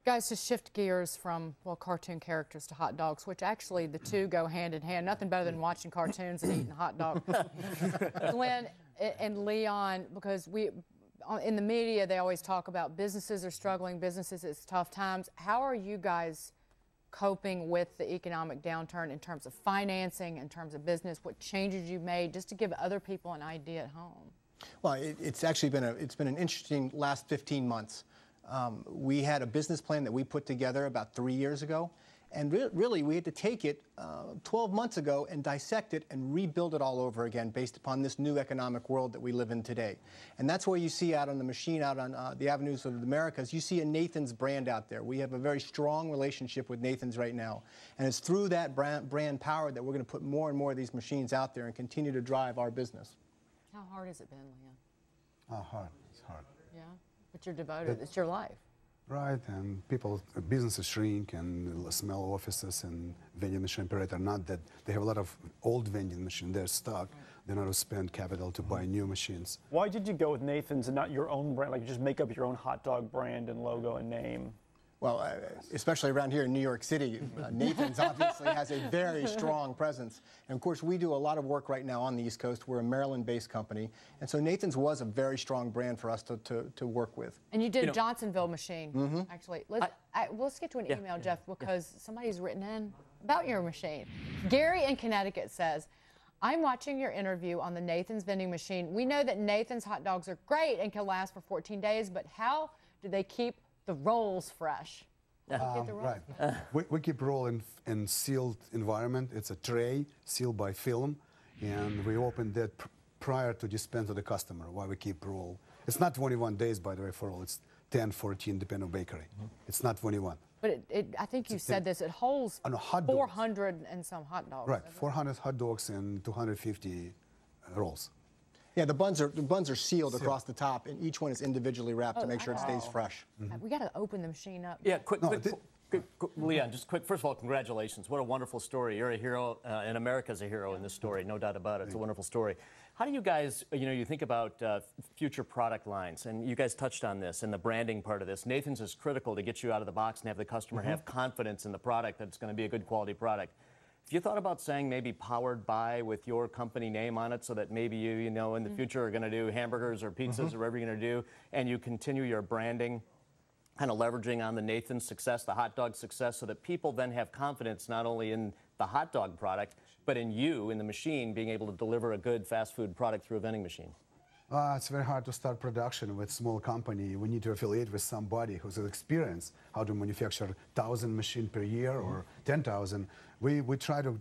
Guys, to shift gears from, well, cartoon characters to hot dogs, which actually the two go hand in hand. Nothing better than watching cartoons and eating hot dogs. Glenn and Leon, because in the media, they always talk about businesses are struggling, businesses, it's tough times. How are you guys coping with the economic downturn in terms of financing, in terms of business, what changes you've made, just to give other people an idea at home? Well, it's actually been an interesting last 15 months. We had a business plan that we put together about 3 years ago, and really we had to take it 12 months ago and dissect it and rebuild it all over again based upon this new economic world that we live in today. And that's where you see out on the machine, out on the avenues of the Americas, you see a Nathan's brand out there. We have a very strong relationship with Nathan's right now, and it's through that brand power that we're going to put more and more of these machines out there and continue to drive our business. How hard has it been, Leon? Oh, hard. It's hard. Yeah, but you're devoted. It's your life. Right, and businesses shrink, and small offices and vending machine operator. Not that they have a lot of old vending machines; they're stuck. They're not to spend capital to buy new machines. Why did you go with Nathan's and not your own brand? Like, just make up your own hot dog brand and logo and name? Well, especially around here in New York City, Nathan's obviously has a very strong presence. And of course, we do a lot of work right now on the East Coast. We're a Maryland-based company. And so Nathan's was a very strong brand for us to work with. And you did a Johnsonville machine, actually. Let's get to an email, Jeff, because somebody's written in about your machine. Gary in Connecticut says, I'm watching your interview on the Nathan's vending machine. We know that Nathan's hot dogs are great and can last for 14 days, but how do they keep the rolls fresh? Right. We keep roll in sealed environment. It's a tray sealed by film, and we open that prior to dispense to the customer while we keep roll. It's not 21 days, by the way, for roll. It's 10, 14, depending on bakery. It's not 21. But I think you said this, it holds 400 and some hot dogs. Right, 400 hot dogs and 250 rolls. Yeah, the buns are sealed across the top, and each one is individually wrapped to make sure it stays fresh. We got to open the machine up. Yeah, quick, Leon, just quick. First of all, congratulations. What a wonderful story. You're a hero, and America's a hero in this story, no doubt about it. It's a wonderful story. How do you guys, you think about future product lines, and you guys touched on this, and the branding part of this. Nathan's is critical to get you out of the box and have the customer have confidence in the product that it's going to be a good quality product. Have you thought about saying maybe powered by with your company name on it so that maybe you in the future are going to do hamburgers or pizzas or whatever you're going to do, and you continue your branding, kind of leveraging on the Nathan's success, the hot dog success, so that people then have confidence not only in the hot dog product, but in you, in the machine, being able to deliver a good fast food product through a vending machine? It's very hard to start production with small company. We need to affiliate with somebody who's has experience how to manufacture 1,000 machines per year or 10,000. We try to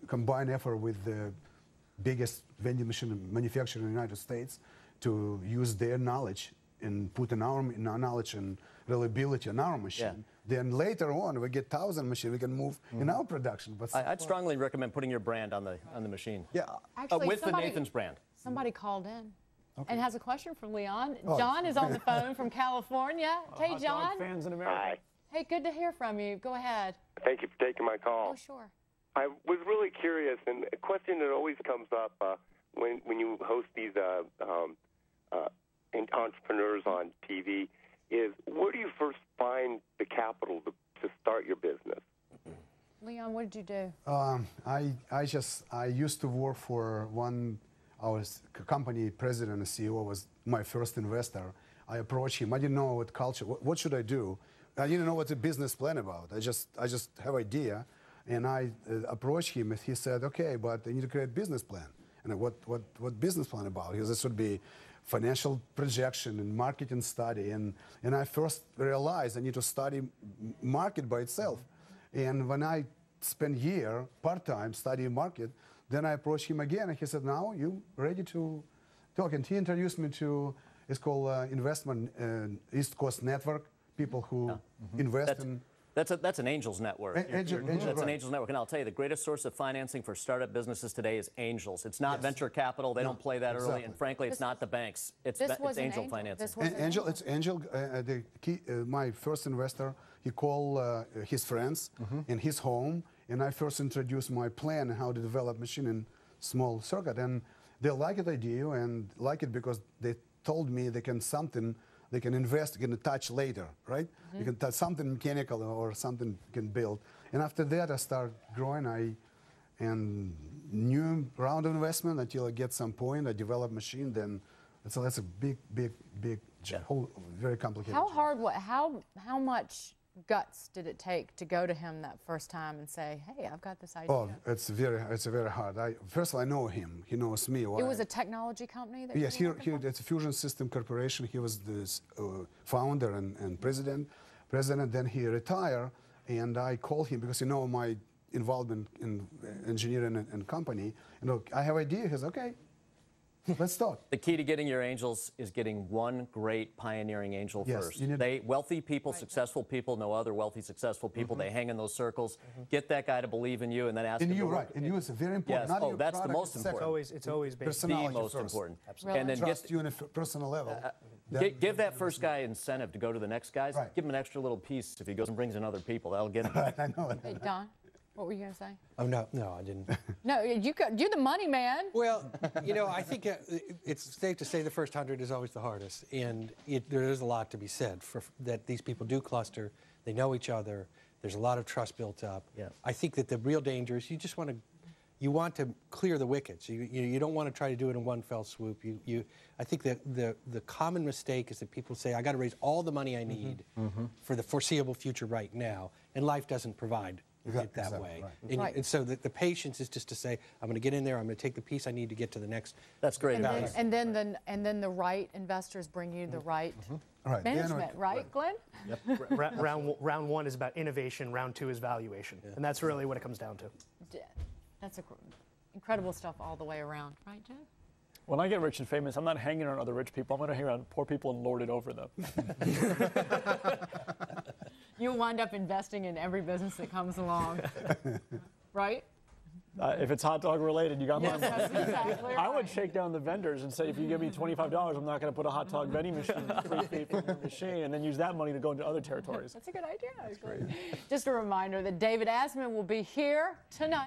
combine effort with the biggest vending machine manufacturer in the United States to use their knowledge and put in our knowledge and reliability on our machine. Yeah. Then later on, we get 1,000 machines, we can move in our production. But I'd strongly recommend putting your brand on the machine. Yeah, actually, with the Nathan's brand. Somebody called in. Okay. And has a question for Leon. John is on the phone from California. Hey, John. Hot dog fans in America. Hi. Hey, good to hear from you. Go ahead. Thank you for taking my call. Oh, sure. I was really curious, and a question that always comes up when you host these entrepreneurs on TV is, where do you first find the capital to start your business? Leon, what did you do? I used to work for our company president and CEO was my first investor. I approached him. I didn't know what culture, what should I do? I didn't know what the business plan about. I just have idea, and I approached him, and he said, okay, but I need to create a business plan. And what business plan about? He said, this would be financial projection and marketing study. And I first realized I need to study market by itself. And when I spent a year part-time studying market, then I approached him again, and he said, now you ready to talk? And he introduced me to, it's called Investment East Coast Network, people who invest in... That's an angels network. That's an angels network. And I'll tell you, the greatest source of financing for startup businesses today is angels. It's not venture capital. They don't play that early. And frankly, it's not the banks. It's angel financing. It's angel. My first investor, he called his friends in his home, and I first introduced my plan how to develop machine in small circuit. And they liked the idea and like it because they told me they can something They can invest, can touch later, right? You can touch something mechanical or something you can build. And after that, I start growing. And new round of investment until I get some point, I develop machine, then that's a big whole, very complicated How job. hard, how much guts did it take to go to him that first time and say, hey, I've got this idea? Oh, it's very hard. First of all, I know him. He knows me. It was a technology company that Yes, you were working for? it's a Fusion System Corporation. He was the founder and president. Then he retired, and I called him because my involvement in engineering and company. Look, I have idea. He says, okay, let's talk. The key to getting your angels is getting one great pioneering angel Yes, first. you need- They wealthy people, successful people, know other wealthy, successful people. They hang in those circles. Get that guy to believe in you, and then ask him And to you, work. right? And you is very important. Yes. Not Oh, your that's the product, most it's second. important. It's always based Personality The most first. important. Really? And then Trust you on a personal level. give that first guy incentive to go to the next guys. Right. Give him an extra little piece if he goes and brings in other people. That'll get him. I know. Hey, Don, what were you going to say? Oh, no, I didn't. No, you're the money man. Well, I think it's safe to say the first 100 is always the hardest. And there is a lot to be said for that these people do cluster. They know each other. There's a lot of trust built up. Yeah. I think that the real danger is you want to clear the wickets. You don't want to try to do it in one fell swoop. I think that the common mistake is that people say, I got to raise all the money I need for the foreseeable future right now, and life doesn't provide it that way. Right. Right. And so the patience is just to say, I'm going to get in there, I'm going to take the piece I need to get to the next. That's great And advice. then the right investors bring you the right Right. management, right, Glenn? round one is about innovation. Round two is valuation, and that's really what it comes down to. That's incredible stuff all the way around, right, Jen? When I get rich and famous, I'm not hanging on other rich people. I'm going to hang on poor people and lord it over them. You'll wind up investing in every business that comes along, right? If it's hot dog related, you got my money. That's exactly I would right. shake down the vendors and say, if you give me $25, I'm not going to put a hot dog vending machine 3 feet from your machine, and then use that money to go into other territories. That's a good idea. That's great. Just a reminder that David Asman will be here tonight.